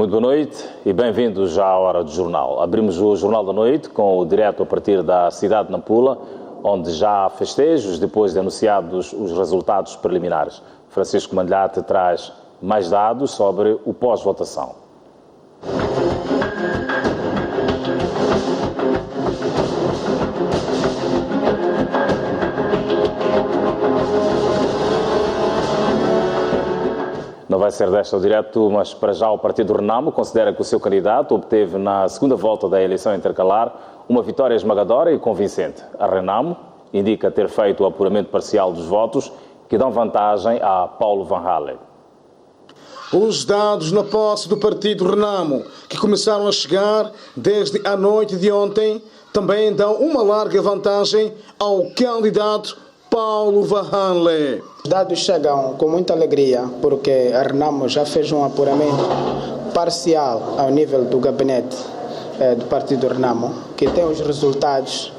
Muito boa noite e bem-vindos já à Hora do Jornal. Abrimos o Jornal da Noite com o direto a partir da cidade de Nampula, onde já há festejos depois de anunciados os resultados preliminares. Francisco Mandlate traz mais dados sobre o pós-votação. Não vai ser desta o direto, mas para já o Partido Renamo considera que o seu candidato obteve na segunda volta da eleição intercalar uma vitória esmagadora e convincente. A Renamo indica ter feito o apuramento parcial dos votos que dão vantagem a Paulo Van Hale. Os dados na posse do Partido Renamo, que começaram a chegar desde a noite de ontem, também dão uma larga vantagem ao candidato Paulo Van Hale. Os dados chegam com muita alegria, porque a Renamo já fez um apuramento parcial ao nível do gabinete do Partido Renamo, que tem os resultados.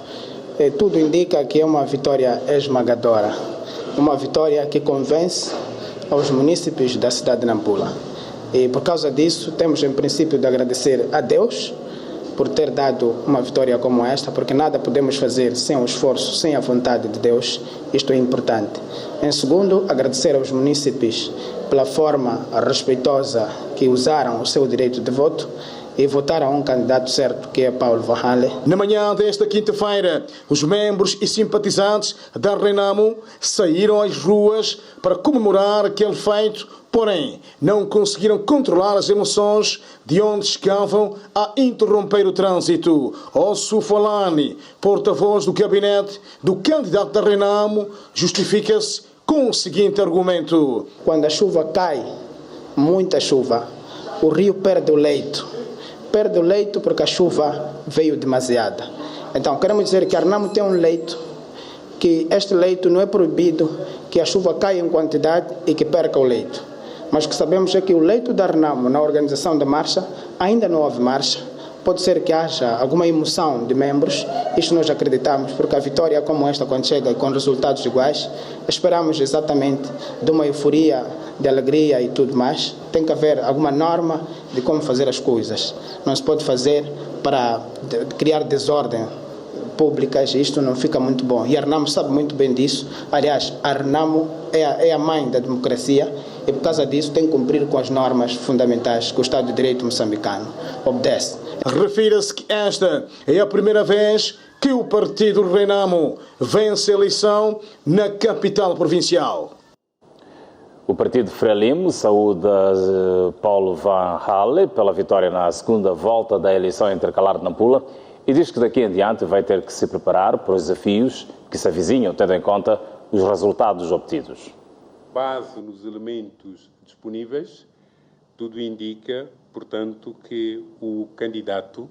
Tudo indica que é uma vitória esmagadora, uma vitória que convence aos munícipes da cidade de Nampula. E por causa disso, temos em princípio de agradecer a Deus por ter dado uma vitória como esta, porque nada podemos fazer sem o esforço, sem a vontade de Deus. Isto é importante. Em segundo, agradecer aos munícipes pela forma respeitosa que usaram o seu direito de voto e votaram a um candidato certo, que é Paulo Van Hale. Na manhã desta quinta-feira, os membros e simpatizantes da Renamo saíram às ruas para comemorar aquele feito, porém não conseguiram controlar as emoções de onde chegavam a interromper o trânsito. Osso Falani, porta-voz do gabinete do candidato da Renamo, justifica-se com o seguinte argumento: quando a chuva cai, muita chuva, o rio perde o leito. Perde o leito porque a chuva veio demasiada. Então, queremos dizer que a Renamo tem um leito, que este leito não é proibido que a chuva caia em quantidade e que perca o leito. Mas o que sabemos é que o leito da Renamo, na organização da marcha, ainda não houve marcha. Pode ser que haja alguma emoção de membros, isto nós acreditamos, porque a vitória como esta, quando chega com resultados iguais, esperamos exatamente de uma euforia, de alegria e tudo mais. Tem que haver alguma norma de como fazer as coisas. Não se pode fazer para criar desordem públicas, isto não fica muito bom. E a Renamo sabe muito bem disso. Aliás, a Renamo é a mãe da democracia e por causa disso tem que cumprir com as normas fundamentais que o Estado de Direito moçambicano obedece. Refira-se que esta é a primeira vez que o Partido Renamo vence a eleição na capital provincial. O Partido Frelimo saúda Paulo Van Hale pela vitória na segunda volta da eleição intercalar de Nampula e diz que daqui em diante vai ter que se preparar para os desafios que se avizinham, tendo em conta os resultados obtidos. Base nos elementos disponíveis, tudo indica, portanto, que o candidato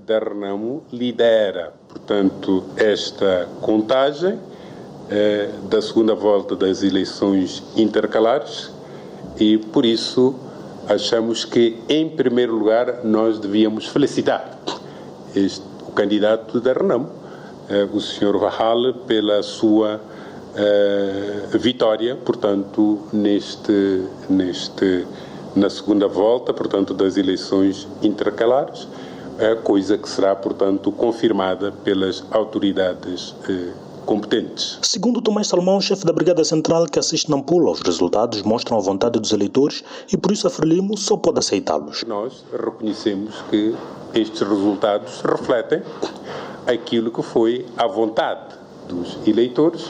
da Renamo lidera, portanto, esta contagem da segunda volta das eleições intercalares e, por isso, achamos que, em primeiro lugar, nós devíamos felicitar o candidato da Renamo, o Sr. Van Hale, pela sua vitória, portanto, na segunda volta, portanto, das eleições intercalares, coisa que será, portanto, confirmada pelas autoridades competentes. Segundo Tomás Salmão, chefe da Brigada Central que assiste Nampula, os resultados mostram a vontade dos eleitores e por isso a Frelimo só pode aceitá-los. Nós reconhecemos que estes resultados refletem aquilo que foi a vontade dos eleitores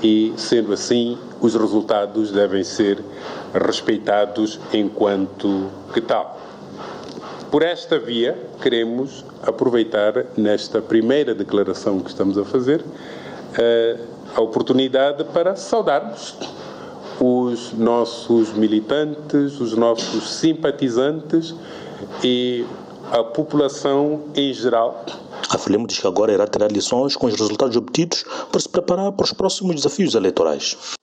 e, sendo assim, os resultados devem ser respeitados enquanto que tal. Por esta via, queremos aproveitar nesta primeira declaração que estamos a fazer a oportunidade para saudarmos os nossos militantes, os nossos simpatizantes e a população em geral. A Frelimo diz que agora irá tirar lições com os resultados obtidos para se preparar para os próximos desafios eleitorais.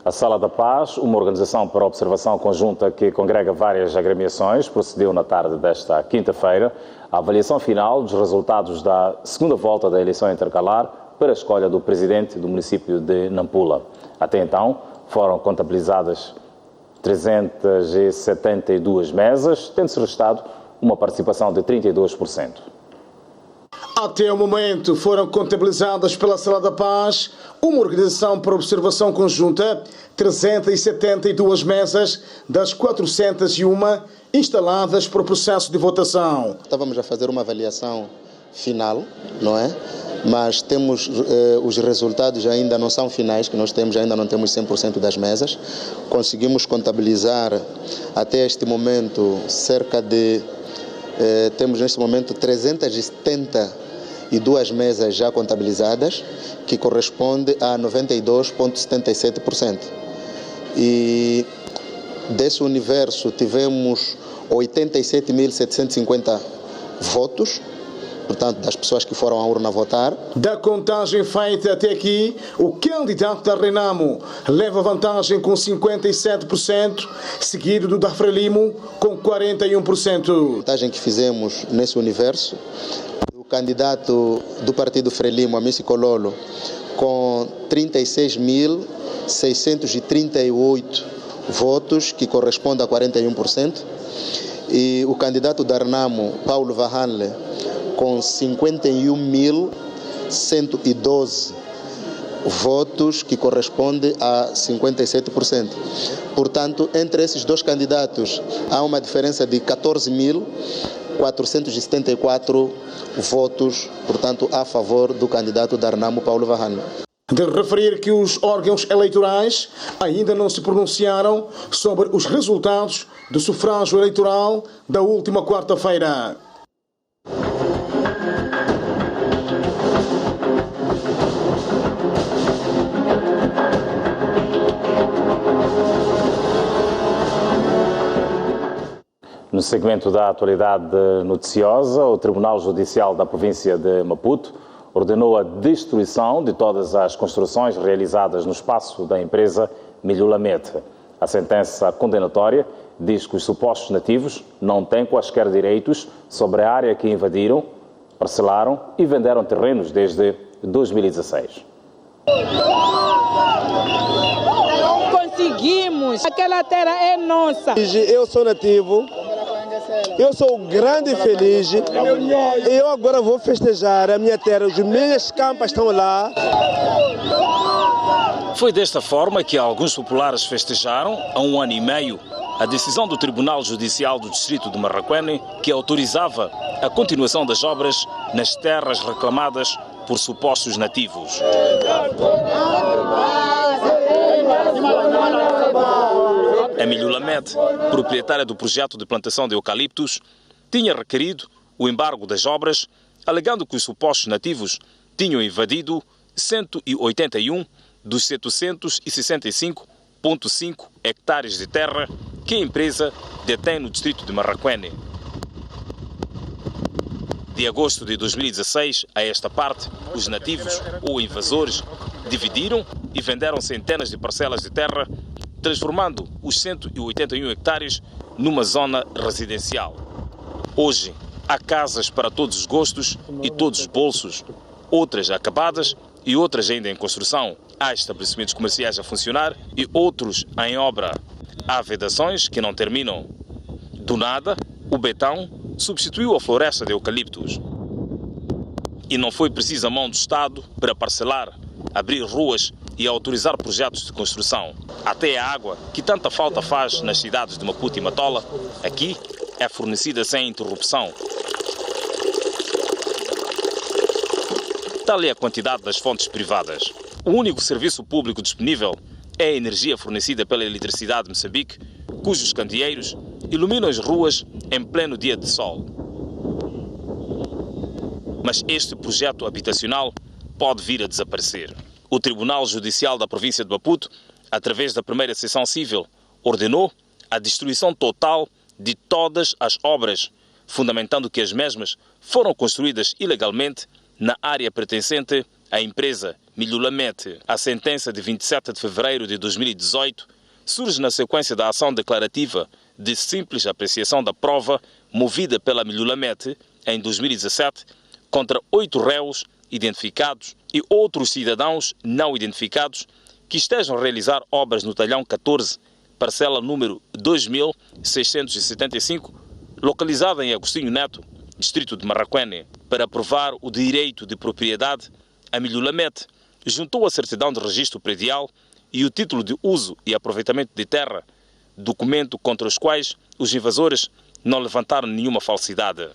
A Sala da Paz, uma organização para observação conjunta que congrega várias agremiações, procedeu na tarde desta quinta-feira à avaliação final dos resultados da segunda volta da eleição intercalar para a escolha do presidente do município de Nampula. Até então, foram contabilizadas 372 mesas, tendo-se restado uma participação de 32%. Até o momento foram contabilizadas pela Sala da Paz, uma organização para observação conjunta, 372 mesas das 401 instaladas para o processo de votação. Estávamos a fazer uma avaliação final, não é? Mas temos os resultados ainda não são finais, que nós temos, ainda não temos 100% das mesas. Conseguimos contabilizar até este momento cerca de... temos neste momento 372 mesas já contabilizadas, que corresponde a 92,77%. E desse universo tivemos 87.750 votos, portanto, das pessoas que foram à urna votar. Da contagem feita até aqui, o candidato da Renamo leva vantagem com 57%, seguido do da Frelimo com 41%. A contagem que fizemos nesse universo, o candidato do partido Frelimo, Amici Cololo, com 36.638 votos, que corresponde a 41%, e o candidato da Renamo, Paulo Vahanle, com 51.112 votos, que corresponde a 57%. Portanto, entre esses dois candidatos, há uma diferença de 14.474 votos, portanto, a favor do candidato da Renamo, Paulo Vahanle. De referir que os órgãos eleitorais ainda não se pronunciaram sobre os resultados do sufrágio eleitoral da última quarta-feira. No segmento da atualidade noticiosa, o Tribunal Judicial da província de Maputo ordenou a destruição de todas as construções realizadas no espaço da empresa Milhulamete. A sentença condenatória diz que os supostos nativos não têm quaisquer direitos sobre a área que invadiram, parcelaram e venderam terrenos desde 2016. Conseguimos! Aquela terra é nossa! Eu sou nativo. Eu sou grande e feliz e eu agora vou festejar a minha terra, as minhas campas estão lá. Foi desta forma que alguns populares festejaram, há 1 ano e meio, a decisão do Tribunal Judicial do Distrito de Marraquene, que autorizava a continuação das obras nas terras reclamadas por supostos nativos. A Milhulamete, proprietária do projeto de plantação de eucaliptos, tinha requerido o embargo das obras, alegando que os supostos nativos tinham invadido 181 dos 765,5 hectares de terra que a empresa detém no distrito de Marraquene. De agosto de 2016 a esta parte, os nativos ou invasores dividiram e venderam centenas de parcelas de terra, transformando os 181 hectares numa zona residencial. Hoje, há casas para todos os gostos e todos os bolsos, outras acabadas e outras ainda em construção. Há estabelecimentos comerciais a funcionar e outros em obra. Há vedações que não terminam. Do nada, o betão substituiu a floresta de eucaliptos. E não foi preciso a mão do Estado para parcelar, abrir ruas e autorizar projetos de construção. Até a água, que tanta falta faz nas cidades de Maputo e Matola, aqui é fornecida sem interrupção. Tal é a quantidade das fontes privadas. O único serviço público disponível é a energia fornecida pela Eletricidade de Moçambique, cujos candeeiros iluminam as ruas em pleno dia de sol. Mas este projeto habitacional pode vir a desaparecer. O Tribunal Judicial da província de Maputo, através da primeira seção civil, ordenou a destruição total de todas as obras, fundamentando que as mesmas foram construídas ilegalmente na área pertencente à empresa Milhulamete. A sentença de 27 de fevereiro de 2018 surge na sequência da ação declarativa de simples apreciação da prova movida pela Milhulamete em 2017 contra 8 réus identificados e outros cidadãos não identificados que estejam a realizar obras no talhão 14 parcela número 2675, localizada em Agostinho Neto, distrito de Marraquene. Para provar o direito de propriedade, a Milulamet juntou a certidão de registro predial e o título de uso e aproveitamento de terra, documento contra os quais os invasores não levantaram nenhuma falsidade.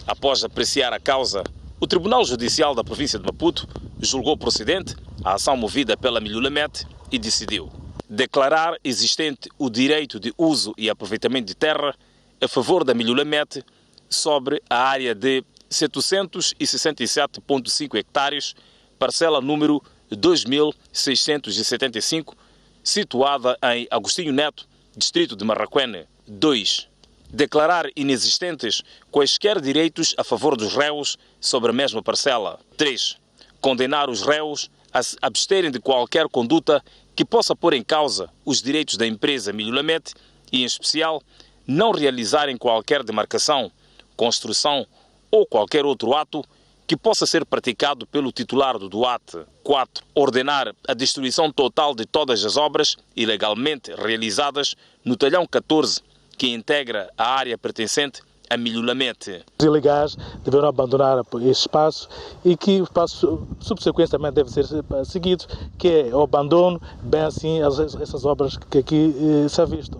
Após apreciar a causa, o Tribunal Judicial da província de Maputo julgou procedente a ação movida pela Milulamet e decidiu declarar existente o direito de uso e aproveitamento de terra a favor da Milulamet sobre a área de 767,5 hectares, parcela número 2675, situada em Agostinho Neto, distrito de Marraquene. 2. Declarar inexistentes quaisquer direitos a favor dos réus sobre a mesma parcela. 3. Condenar os réus a se absterem de qualquer conduta que possa pôr em causa os direitos da empresa Milulamet e, em especial, não realizarem qualquer demarcação, construção ou qualquer outro ato que possa ser praticado pelo titular do DUAT. 4. Ordenar a destruição total de todas as obras ilegalmente realizadas no talhão 14, que integra a área pertencente a Milulamet. Os ilegais deverão abandonar esse espaço e que o passo subsequente também deve ser seguido, que é o abandono, bem assim, essas obras que aqui se ha visto.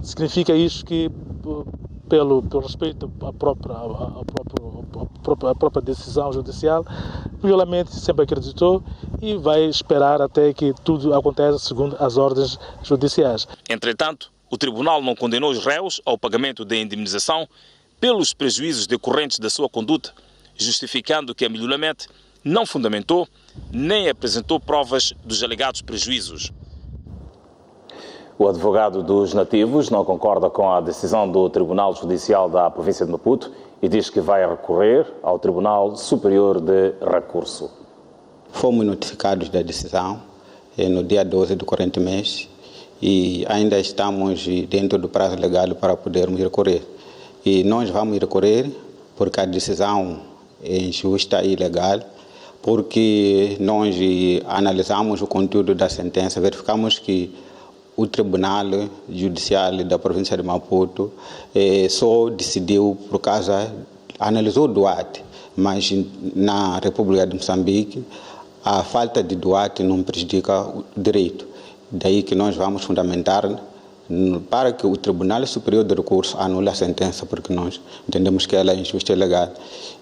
Significa isso que, pelo respeito à própria decisão judicial, o Milulamet sempre acreditou e vai esperar até que tudo aconteça segundo as ordens judiciais. Entretanto, o tribunal não condenou os réus ao pagamento de indemnização pelos prejuízos decorrentes da sua conduta, justificando que a Milulamet não fundamentou nem apresentou provas dos alegados prejuízos. O advogado dos nativos não concorda com a decisão do Tribunal Judicial da província de Maputo e diz que vai recorrer ao Tribunal Superior de Recurso. Fomos notificados da decisão no dia 12 do corrente mês e ainda estamos dentro do prazo legal para podermos recorrer. E nós vamos recorrer porque a decisão é injusta e ilegal, porque nós analisamos o conteúdo da sentença, verificamos que o Tribunal Judicial da província de Maputo só decidiu por causa, analisou o DUAT, mas na República de Moçambique a falta de DUAT não prejudica o direito. Daí que nós vamos fundamentar para que o Tribunal Superior de Recurso anule a sentença, porque nós entendemos que ela é injusta e ilegal.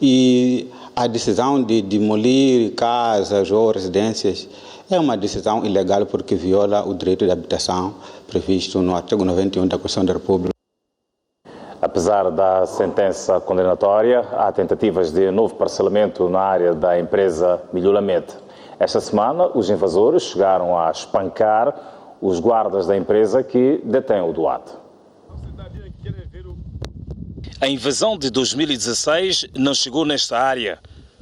E a decisão de demolir casas ou residências é uma decisão ilegal porque viola o direito de habitação previsto no artigo 91 da Constituição da República. Apesar da sentença condenatória, há tentativas de novo parcelamento na área da empresa Milulamet. Esta semana, os invasores chegaram a espancar os guardas da empresa que detêm o DUAT. A invasão de 2016 não chegou nesta área,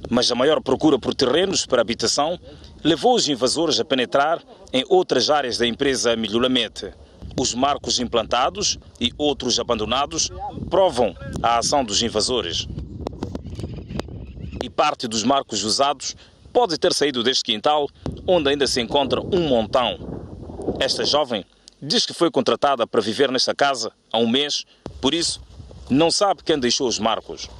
mas a maior procura por terrenos para habitação levou os invasores a penetrar em outras áreas da empresa Milulamet. Os marcos implantados e outros abandonados provam a ação dos invasores. E parte dos marcos usados pode ter saído deste quintal, onde ainda se encontra um montão. Esta jovem diz que foi contratada para viver nesta casa há um mês, por isso não sabe quem deixou os marcos.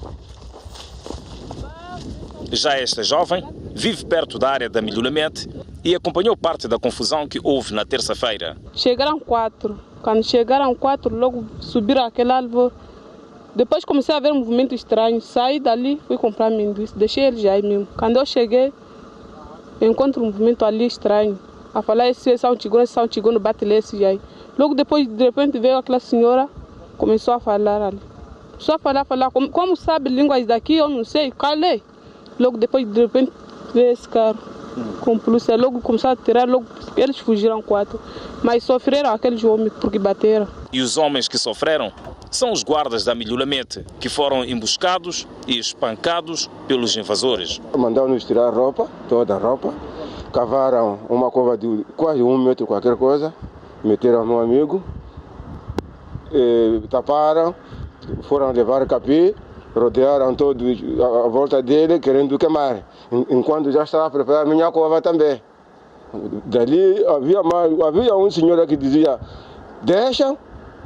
Já esta jovem vive perto da área da Milulamet e acompanhou parte da confusão que houve na terça-feira. Chegaram 4. Quando chegaram 4, logo subiram aquele árvore. Depois comecei a ver um movimento estranho. Saí dali, fui comprar amendoim, deixei eles aí mesmo. Quando eu cheguei, eu encontro um movimento ali estranho. A falar, esse São Tigano, bate esse aí. Logo depois, de repente, veio aquela senhora, começou a falar ali. Só falar. Como sabe línguas daqui, eu não sei, calei. Logo depois, de repente, veio esse carro com polícia. Logo começaram a tirar, logo eles fugiram 4. Mas sofreram aqueles homens porque bateram. E os homens que sofreram são os guardas da Milulamet, que foram emboscados e espancados pelos invasores. Mandaram-nos tirar a roupa, toda a roupa. Cavaram uma cova de quase 1 metro, qualquer coisa. Meteram ao meu amigo. Taparam, foram levar capim. Rodearam todos à volta dele, querendo queimar. Enquanto já estava a preparar a minha cova também. Dali havia um senhor que dizia: deixam,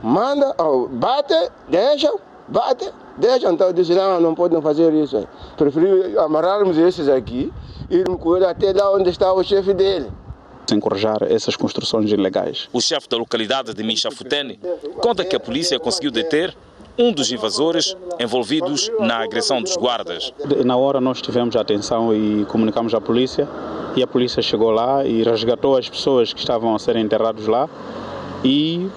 manda, bate, deixam, bate, deixam. Então eu disse, não podem fazer isso. Preferi amarrarmos esses aqui e ir com ele até lá onde está o chefe dele. Encorajar essas construções ilegais. O chefe da localidade de Minchafutene conta que a polícia conseguiu deter um dos invasores envolvidos na agressão dos guardas. Na hora nós tivemos atenção e comunicamos à polícia, e a polícia chegou lá e resgatou as pessoas que estavam a ser enterradas lá, e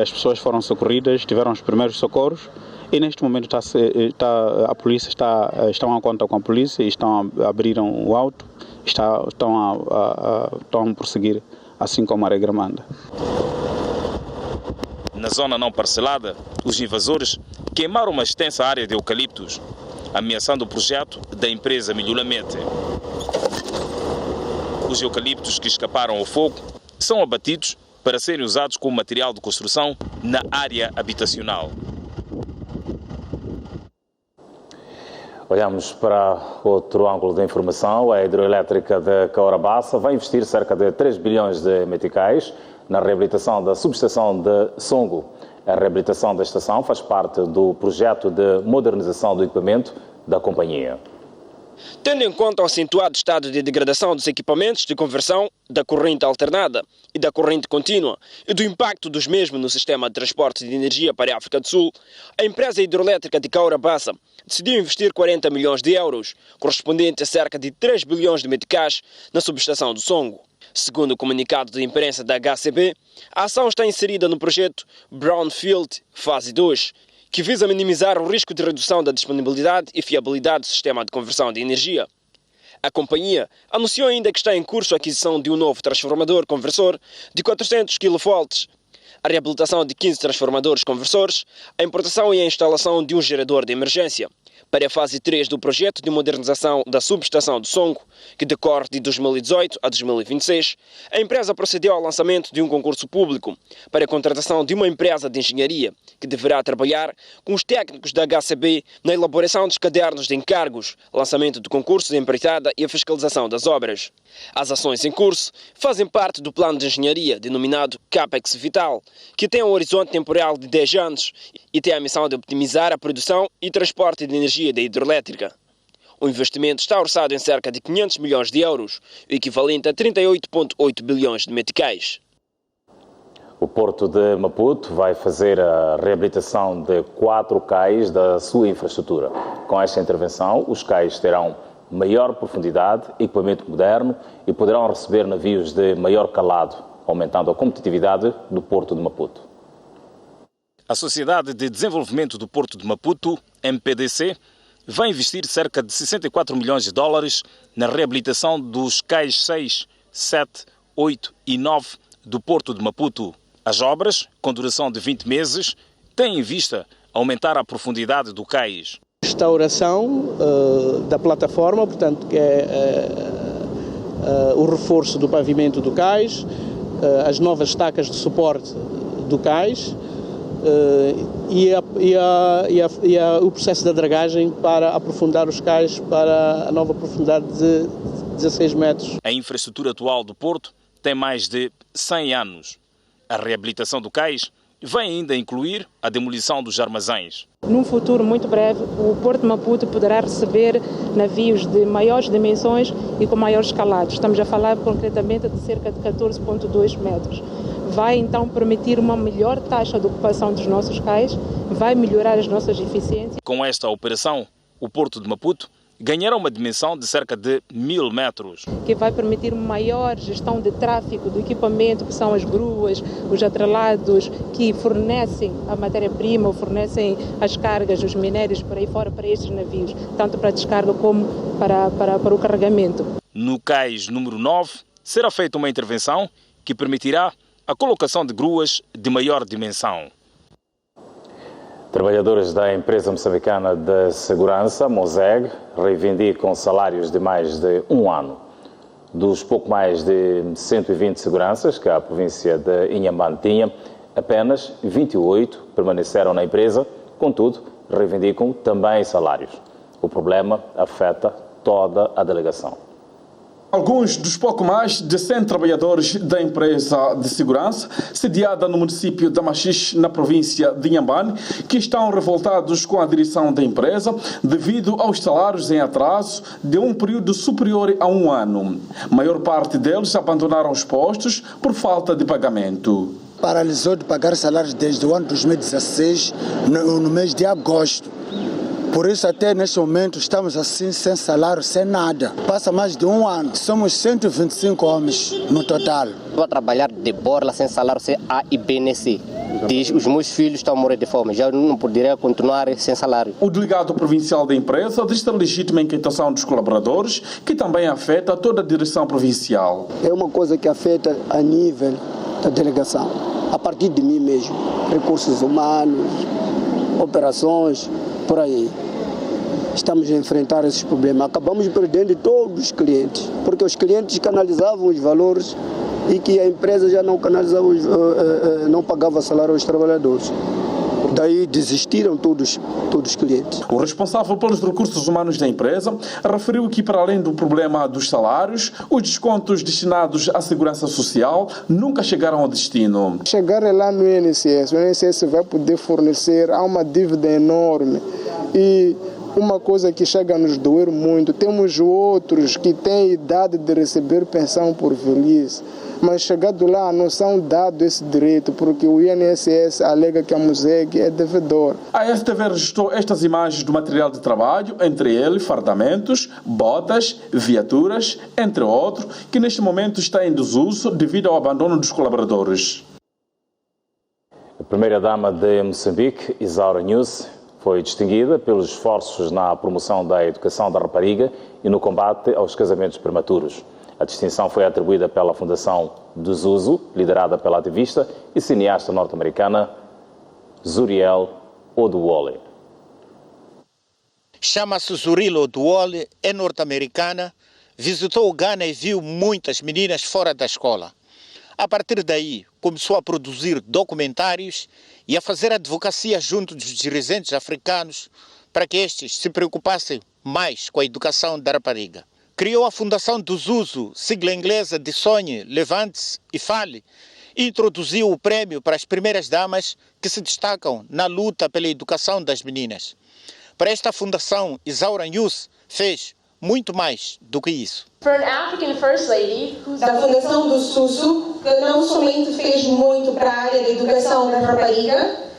as pessoas foram socorridas, tiveram os primeiros socorros, e neste momento a polícia estão a conta com a polícia e abriram o auto, estão a prosseguir assim como a regra manda. Na zona não parcelada, os invasores queimaram uma extensa área de eucaliptos, ameaçando o projeto da empresa Milhulamete. Os eucaliptos que escaparam ao fogo são abatidos para serem usados como material de construção na área habitacional. Olhamos para outro ângulo da informação. A hidroelétrica de Caurabaça vai investir cerca de 3 bilhões de meticais na reabilitação da subestação de Songo. A reabilitação da estação faz parte do projeto de modernização do equipamento da companhia. Tendo em conta o acentuado estado de degradação dos equipamentos de conversão da corrente alternada e da corrente contínua e do impacto dos mesmos no sistema de transporte de energia para a África do Sul, a empresa hidroelétrica de Caurabaça decidiu investir 40 milhões de euros, correspondente a cerca de 3 bilhões de meticais, na subestação do Songo. Segundo o comunicado de imprensa da HCB, a ação está inserida no projeto Brownfield Fase 2, que visa minimizar o risco de redução da disponibilidade e fiabilidade do sistema de conversão de energia. A companhia anunciou ainda que está em curso a aquisição de um novo transformador conversor de 400 kV, a reabilitação de 15 transformadores conversores, a importação e a instalação de um gerador de emergência. Para a fase 3 do projeto de modernização da subestação do Songo, que decorre de 2018 a 2026, a empresa procedeu ao lançamento de um concurso público para a contratação de uma empresa de engenharia que deverá trabalhar com os técnicos da HCB na elaboração dos cadernos de encargos, lançamento do concurso de empreitada e a fiscalização das obras. As ações em curso fazem parte do plano de engenharia denominado CAPEX Vital, que tem um horizonte temporal de 10 anos e tem a missão de optimizar a produção e transporte de energia da hidroelétrica. O investimento está orçado em cerca de 500 milhões de euros, o equivalente a 38,8 bilhões de meticais. O Porto de Maputo vai fazer a reabilitação de 4 cais da sua infraestrutura. Com esta intervenção, os cais terão maior profundidade, equipamento moderno e poderão receber navios de maior calado, aumentando a competitividade do Porto de Maputo. A Sociedade de Desenvolvimento do Porto de Maputo, MPDC, vai investir cerca de 64 milhões de dólares na reabilitação dos cais 6, 7, 8 e 9 do Porto de Maputo. As obras, com duração de 20 meses, têm em vista aumentar a profundidade do cais. Restauração da plataforma, portanto, que é o reforço do pavimento do cais, as novas estacas de suporte do cais, e o processo da dragagem para aprofundar os cais para a nova profundidade de 16 metros. A infraestrutura atual do Porto tem mais de 100 anos. A reabilitação do cais vai ainda incluir a demolição dos armazéns. Num futuro muito breve, o Porto de Maputo poderá receber navios de maiores dimensões e com maiores calados. Estamos a falar concretamente de cerca de 14,2 metros. Vai então permitir uma melhor taxa de ocupação dos nossos cais, vai melhorar as nossas eficiências. Com esta operação, o Porto de Maputo ganhará uma dimensão de cerca de 1000 metros. Que vai permitir uma maior gestão de tráfego do equipamento, que são as gruas, os atrelados, que fornecem a matéria-prima, fornecem as cargas, os minérios para aí fora, para estes navios, tanto para a descarga como para o carregamento. No cais número 9, será feita uma intervenção que permitirá a colocação de gruas de maior dimensão. Trabalhadores da empresa moçambicana de segurança, MOSEG, reivindicam salários de mais de um ano. Dos pouco mais de 120 seguranças que a província de Inhambane tinha, apenas 28 permaneceram na empresa, contudo, reivindicam também salários. O problema afeta toda a delegação. Alguns dos pouco mais de 100 trabalhadores da empresa de segurança, sediada no município de Machixe, na província de Inhambane, que estão revoltados com a direção da empresa devido aos salários em atraso de um período superior a 1 ano. A maior parte deles abandonaram os postos por falta de pagamento. Paralisou de pagar salários desde o ano 2016, no mês de agosto. Por isso, até neste momento, estamos assim, sem salário, sem nada. Passa mais de 1 ano. Somos 125 homens no total. Estou a trabalhar de borla, sem salário, sem A e B nesse. Os meus filhos estão a morrer de fome. Já não poderia continuar sem salário. O delegado provincial da empresa diz ter legítima inquietação dos colaboradores, que também afeta toda a direção provincial. É uma coisa que afeta a nível da delegação. A partir de mim mesmo. Recursos humanos, operações, por aí. Estamos a enfrentar esses problemas. Acabamos perdendo todos os clientes, porque os clientes canalizavam os valores e que a empresa já não canalizava, não pagava salário aos trabalhadores. Daí desistiram todos os clientes. O responsável pelos recursos humanos da empresa referiu que, para além do problema dos salários, os descontos destinados à segurança social nunca chegaram ao destino. Chegar lá no INSS, o INSS vai poder fornecer, há uma dívida enorme e uma coisa que chega a nos doer muito, temos outros que têm idade de receber pensão por velhice, mas chegado lá não são dados esse direito, porque o INSS alega que a MUSEG é devedor. A STV registrou estas imagens do material de trabalho, entre eles fardamentos, botas, viaturas, entre outros, que neste momento está em desuso devido ao abandono dos colaboradores. A primeira-dama de Moçambique, Isaura News, foi distinguida pelos esforços na promoção da educação da rapariga e no combate aos casamentos prematuros. A distinção foi atribuída pela Fundação do Zuzu, liderada pela ativista e cineasta norte-americana Zuriel Oduwole. Chama-se Zuriel Oduwole, é norte-americana, visitou o Ghana e viu muitas meninas fora da escola. A partir daí, começou a produzir documentários e a fazer advocacia junto dos dirigentes africanos para que estes se preocupassem mais com a educação da rapariga. Criou a Fundação do Zuzu, sigla inglesa de Sonhe, Levante-se e Fale, e introduziu o prêmio para as primeiras damas que se destacam na luta pela educação das meninas. Para esta fundação, Isaura News fez muito mais do que isso. Da Fundação do Zuzu, que não somente fez muito para a área da educação da rapariga,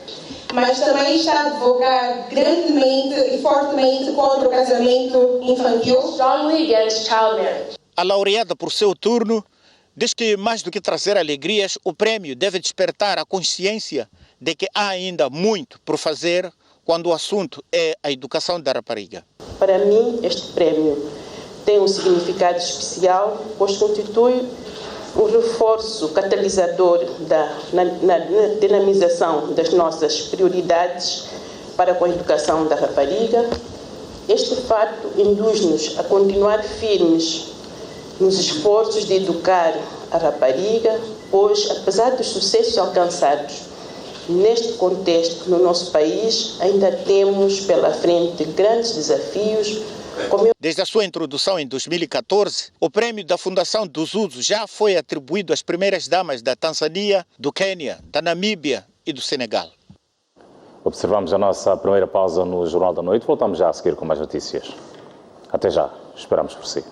mas também está a advogar grandemente e fortemente contra o casamento infantil. A laureada, por seu turno, diz que mais do que trazer alegrias, o prêmio deve despertar a consciência de que há ainda muito por fazer quando o assunto é a educação da rapariga. Para mim, este prémio tem um significado especial, pois constitui um reforço catalisador na dinamização das nossas prioridades para com a educação da rapariga. Este fato induz-nos a continuar firmes nos esforços de educar a rapariga, pois, apesar dos sucessos alcançados neste contexto no nosso país, ainda temos pela frente grandes desafios. Desde a sua introdução em 2014, o prêmio da Fundação do Zuzu já foi atribuído às primeiras damas da Tanzânia, do Quênia, da Namíbia e do Senegal. Observamos a nossa primeira pausa no Jornal da Noite. Voltamos já a seguir com mais notícias. Até já. Esperamos por si.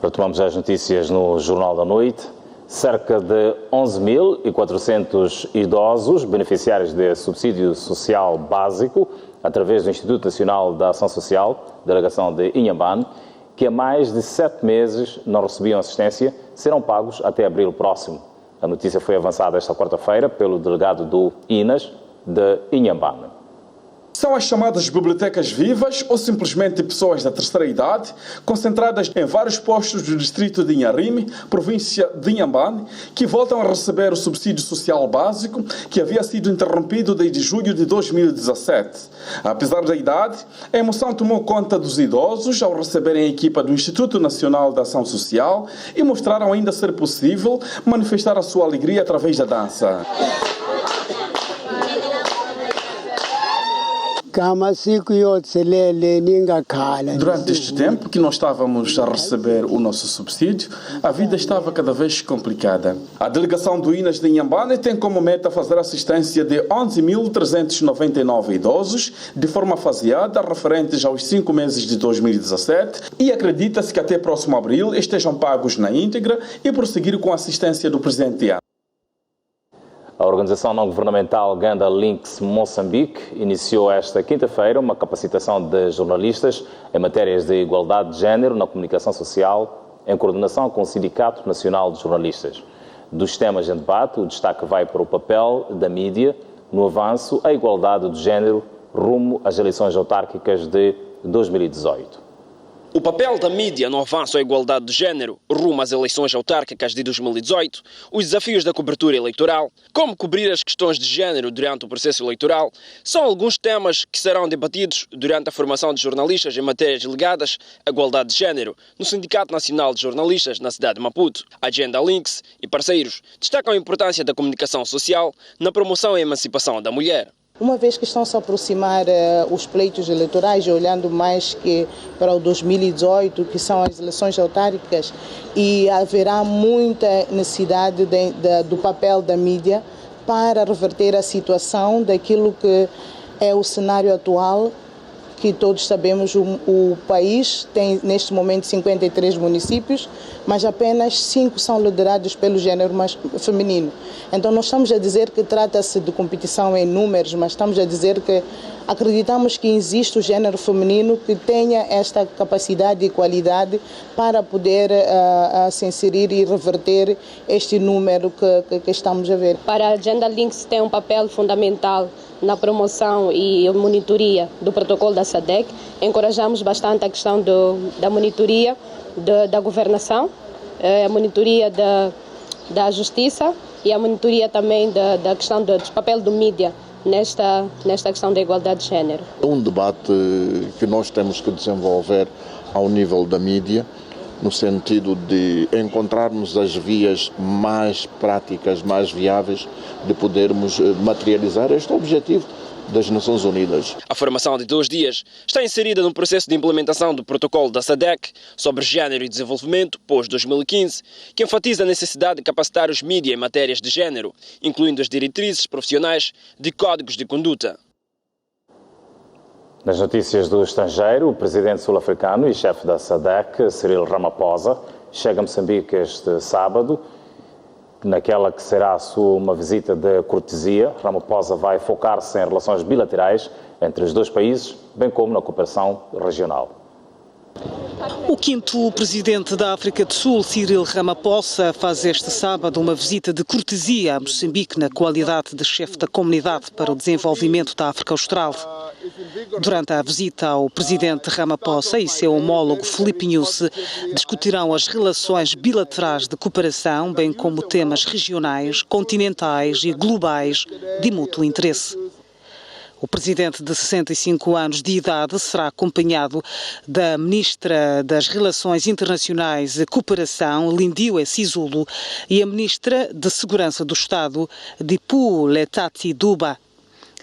Retomamos as notícias no Jornal da Noite. Cerca de 11.400 idosos beneficiários de subsídio social básico através do Instituto Nacional da Ação Social, delegação de Inhambane, que há mais de 7 meses não recebiam assistência, serão pagos até abril próximo. A notícia foi avançada esta quarta-feira pelo delegado do INAS de Inhambane. São as chamadas bibliotecas vivas ou simplesmente pessoas da terceira idade, concentradas em vários postos do distrito de Inharime, província de Inhambane, que voltam a receber o subsídio social básico que havia sido interrompido desde julho de 2017. Apesar da idade, a emoção tomou conta dos idosos ao receberem a equipa do Instituto Nacional da Ação Social e mostraram ainda ser possível manifestar a sua alegria através da dança. Durante este tempo que nós estávamos a receber o nosso subsídio, a vida estava cada vez complicada. A delegação do INAS de Inhambane tem como meta fazer assistência de 11.399 idosos de forma faseada referentes aos 5 meses de 2017 e acredita-se que até próximo abril estejam pagos na íntegra e prosseguir com a assistência do presente ano. A organização não-governamental Ganda Links Moçambique iniciou esta quinta-feira uma capacitação de jornalistas em matérias de igualdade de género na comunicação social, em coordenação com o Sindicato Nacional de Jornalistas. Dos temas em debate, o destaque vai para o papel da mídia no avanço à igualdade de género rumo às eleições autárquicas de 2018. O papel da mídia no avanço à igualdade de género rumo às eleições autárquicas de 2018, os desafios da cobertura eleitoral, como cobrir as questões de género durante o processo eleitoral, são alguns temas que serão debatidos durante a formação de jornalistas em matérias ligadas à igualdade de género no Sindicato Nacional de Jornalistas na cidade de Maputo. A Agenda Links e parceiros destacam a importância da comunicação social na promoção e emancipação da mulher. Uma vez que estão-se a aproximar os pleitos eleitorais, olhando mais que para o 2018, que são as eleições autárquicas, e haverá muita necessidade do papel da mídia para reverter a situação daquilo que é o cenário atual, que todos sabemos, o país tem neste momento 53 municípios, mas apenas 5 são liderados pelo género feminino. Então nós estamos a dizer que trata-se de competição em números, mas estamos a dizer que acreditamos que existe o género feminino que tenha esta capacidade e qualidade para poder se inserir e reverter este número que estamos a ver. Para a Agenda Links tem um papel fundamental na promoção e monitoria do protocolo da SADC. Encorajamos bastante a questão da monitoria da governação, a monitoria da justiça e a monitoria também da questão do papel do mídia nesta questão da igualdade de género. É um debate que nós temos que desenvolver ao nível da mídia, no sentido de encontrarmos as vias mais práticas, mais viáveis de podermos materializar este objetivo das Nações Unidas. A formação de 2 dias está inserida no processo de implementação do protocolo da SADC sobre género e desenvolvimento pós-2015, que enfatiza a necessidade de capacitar os mídias em matérias de género, incluindo as diretrizes profissionais de códigos de conduta. Nas notícias do estrangeiro, o presidente sul-africano e chefe da SADC, Cyril Ramaphosa, chega a Moçambique este sábado. Naquela que será uma visita de cortesia, Ramaphosa vai focar-se em relações bilaterais entre os 2 países, bem como na cooperação regional. O 5º presidente da África do Sul, Cyril Ramaphosa, faz este sábado uma visita de cortesia a Moçambique na qualidade de chefe da Comunidade para o Desenvolvimento da África Austral. Durante a visita, o presidente Ramaphosa e seu homólogo Filipe Nyusi discutirão as relações bilaterais de cooperação, bem como temas regionais, continentais e globais de mútuo interesse. O presidente de 65 anos de idade será acompanhado da ministra das Relações Internacionais e Cooperação, Lindiwe Sisulu, e a ministra de Segurança do Estado, Dipu Letati Duba.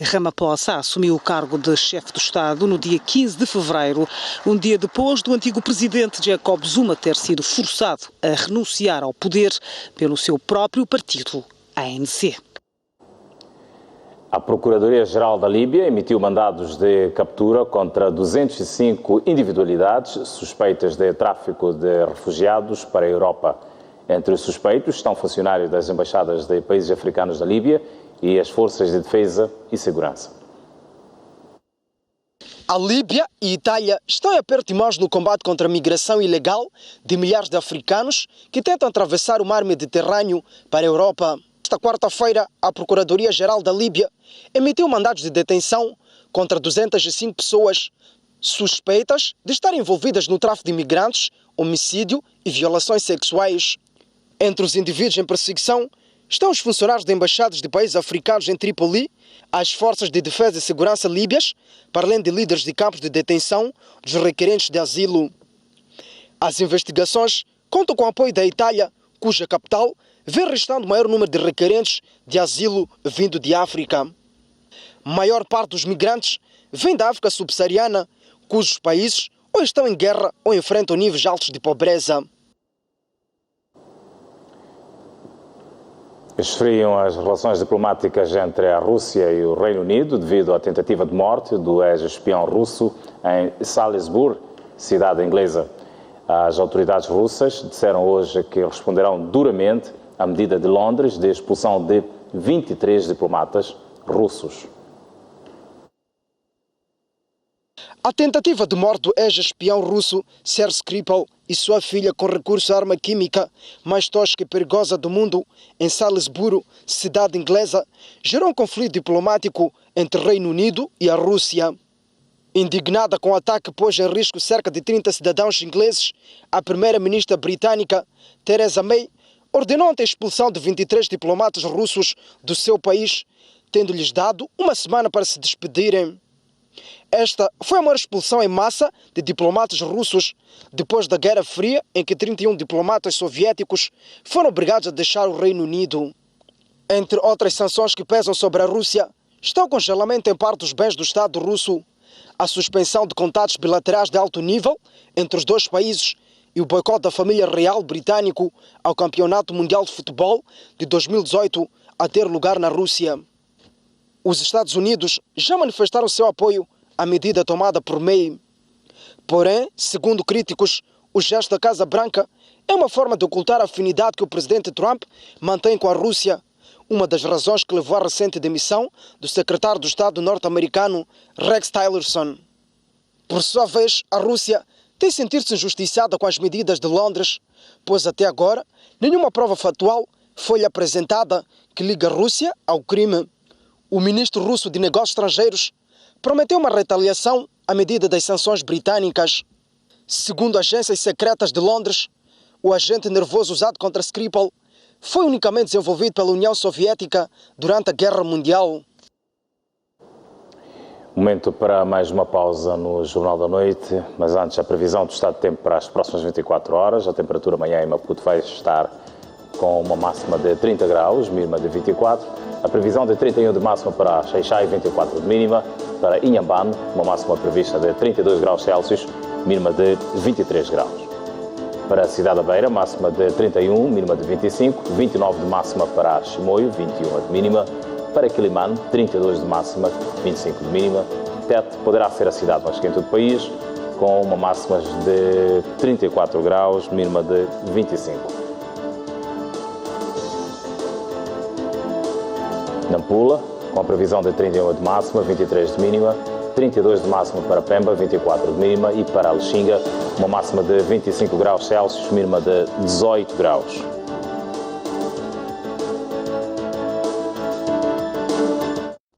Ramaphosa assumiu o cargo de chefe do Estado no dia 15 de fevereiro, um dia depois do antigo presidente Jacob Zuma ter sido forçado a renunciar ao poder pelo seu próprio partido, ANC. A Procuradoria-Geral da Líbia emitiu mandados de captura contra 205 individualidades suspeitas de tráfico de refugiados para a Europa. Entre os suspeitos estão funcionários das embaixadas de países africanos da Líbia e as forças de defesa e segurança. A Líbia e a Itália estão a aperto de mãos no combate contra a migração ilegal de milhares de africanos que tentam atravessar o mar Mediterrâneo para a Europa. Esta quarta-feira, a Procuradoria-Geral da Líbia emitiu mandados de detenção contra 205 pessoas suspeitas de estarem envolvidas no tráfico de imigrantes, homicídio e violações sexuais. Entre os indivíduos em perseguição estão os funcionários de embaixadas de países africanos em Trípoli, as forças de defesa e segurança líbias, para além de líderes de campos de detenção dos requerentes de asilo. As investigações contam com o apoio da Itália, cuja capital vem registrando o maior número de requerentes de asilo vindo de África. A maior parte dos migrantes vêm da África subsaariana, cujos países ou estão em guerra ou enfrentam níveis altos de pobreza. Esfriam as relações diplomáticas entre a Rússia e o Reino Unido devido à tentativa de morte do ex-espião russo em Salisbury, cidade inglesa. As autoridades russas disseram hoje que responderão duramente à medida de Londres de expulsão de 23 diplomatas russos. A tentativa de morte do ex-espião russo Sergei Skripal e sua filha com recurso à arma química mais tosca e perigosa do mundo em Salisbury, cidade inglesa, gerou um conflito diplomático entre Reino Unido e a Rússia. Indignada com o ataque que pôs em risco cerca de 30 cidadãos ingleses, a primeira-ministra britânica Theresa May ordenou ontem a expulsão de 23 diplomatas russos do seu país, tendo-lhes dado uma semana para se despedirem. Esta foi a maior expulsão em massa de diplomatas russos depois da Guerra Fria, em que 31 diplomatas soviéticos foram obrigados a deixar o Reino Unido. Entre outras sanções que pesam sobre a Rússia, está o congelamento em parte dos bens do Estado russo, a suspensão de contatos bilaterais de alto nível entre os dois países e o boicote da família real britânico ao Campeonato Mundial de Futebol de 2018 a ter lugar na Rússia. Os Estados Unidos já manifestaram seu apoio à medida tomada por May. Porém, segundo críticos, o gesto da Casa Branca é uma forma de ocultar a afinidade que o presidente Trump mantém com a Rússia, uma das razões que levou à recente demissão do secretário de Estado norte-americano Rex Tillerson. Por sua vez, a Rússia tem sentido-se injustiçada com as medidas de Londres, pois até agora nenhuma prova factual foi-lhe apresentada que liga a Rússia ao crime. O ministro russo de Negócios Estrangeiros prometeu uma retaliação à medida das sanções britânicas. Segundo agências secretas de Londres, o agente nervoso usado contra Skripal foi unicamente desenvolvido pela União Soviética durante a Guerra Mundial. Momento para mais uma pausa no Jornal da Noite, mas antes a previsão do estado de tempo para as próximas 24 horas. A temperatura amanhã em Maputo vai estar com uma máxima de 30 graus, mínima de 24. A previsão de 31 de máxima para Xai-Xai e 24 de mínima. Para Inhambane, uma máxima prevista de 32 graus Celsius, mínima de 23 graus. Para a cidade da Beira, máxima de 31, mínima de 25. 29 de máxima para Chimoio, 21 de mínima. Para Quilimane, 32 de máxima, 25 de mínima. Tete poderá ser a cidade mais quente do país, com uma máxima de 34 graus, mínima de 25. Nampula, com a previsão de 31 de máxima, 23 de mínima, 32 de máxima para Pemba, 24 de mínima, e para Alexinga, uma máxima de 25 graus Celsius, mínima de 18 graus.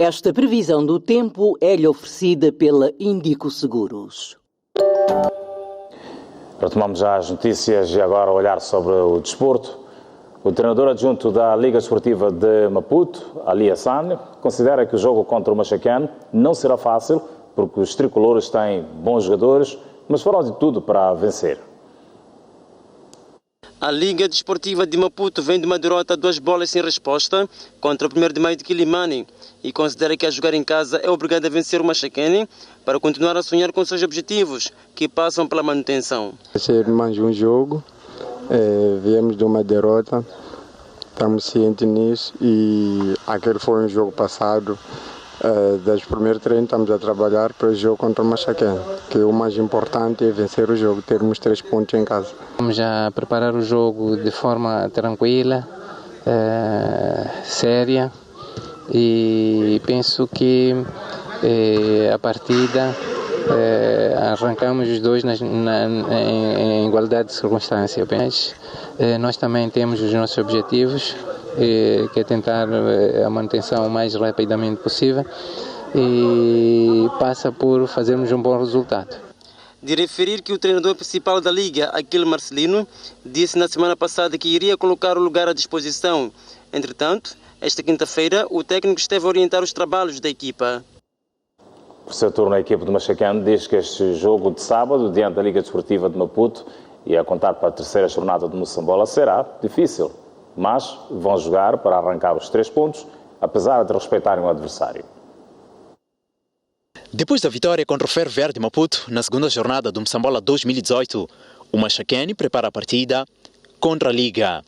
Esta previsão do tempo é-lhe oferecida pela Indico Seguros. Retomamos já as notícias e agora olhar sobre o desporto. O treinador adjunto da Liga Esportiva de Maputo, Ali Hassan, considera que o jogo contra o Machaquén não será fácil, porque os tricolores têm bons jogadores, mas farão de tudo para vencer. A Liga Desportiva de Maputo vem de uma derrota a 2 bolas sem resposta contra o 1º de Maio de Quilimane e considera que a jogar em casa é obrigado a vencer o Machaquén para continuar a sonhar com seus objetivos, que passam pela manutenção. Vai ser mais um jogo. Viemos de uma derrota, estamos cientes nisso e aquele foi um jogo passado. Desde o primeiro treino estamos a trabalhar para o jogo contra o Machaquén, que o mais importante é vencer o jogo, termos 3 pontos em casa. Vamos a preparar o jogo de forma tranquila, séria, e penso que a partida arrancamos os dois em igualdade de circunstância. Mas nós também temos os nossos objetivos, que é tentar a manutenção o mais rapidamente possível e passa por fazermos um bom resultado. De referir que o treinador principal da Liga, Aquile Marcelino, disse na semana passada que iria colocar o lugar à disposição. Entretanto, esta quinta-feira, o técnico esteve a orientar os trabalhos da equipa. Por seu turno, a equipe do Machaquén diz que este jogo de sábado, diante da Liga Desportiva de Maputo, e a contar para a terceira jornada de Moçambola, será difícil, mas vão jogar para arrancar os 3 pontos, apesar de respeitarem o adversário. Depois da vitória contra o Ferro Verde Maputo na segunda jornada do Moçambola 2018, o Machacane prepara a partida contra a Liga.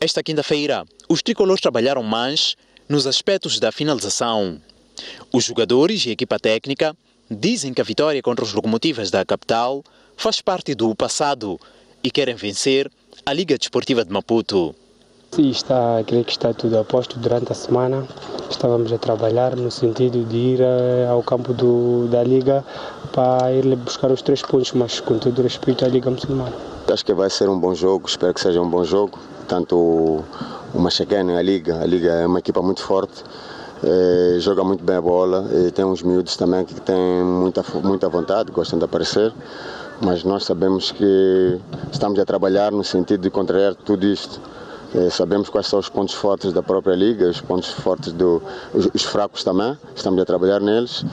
Esta quinta-feira, os tricolores trabalharam mais nos aspectos da finalização. Os jogadores e a equipa técnica dizem que a vitória contra os Locomotivas da capital faz parte do passado e querem vencer a Liga Desportiva de Maputo. Sim, creio que está tudo a posto. Durante a semana estávamos a trabalhar no sentido de ir ao campo da Liga para ir buscar os 3 pontos, mas com todo respeito à Liga Muçulmana. Acho que vai ser um bom jogo, espero que seja um bom jogo. Tanto o Machacane e a Liga é uma equipa muito forte, joga muito bem a bola, e tem uns miúdos também que têm muita vontade, gostam de aparecer, mas nós sabemos que estamos a trabalhar no sentido de contrariar tudo isto. Sabemos quais são os pontos fortes da própria Liga, os pontos fortes os fracos também, estamos a trabalhar neles.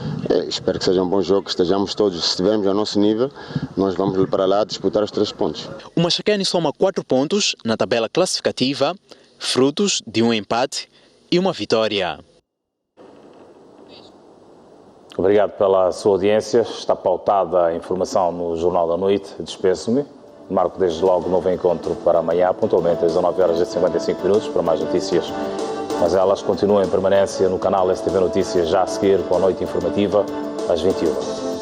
Espero que seja um bom jogo, que estejamos todos, se estivermos ao nosso nível, nós vamos para lá disputar os 3 pontos. O Machacane soma 4 pontos na tabela classificativa, frutos de um empate e uma vitória. Obrigado pela sua audiência. Está pautada a informação no Jornal da Noite. Despeço-me. Marco desde logo novo encontro para amanhã, pontualmente às 19h55 para mais notícias. Mas elas continuam em permanência no canal STV Notícias já a seguir com a noite informativa às 21h.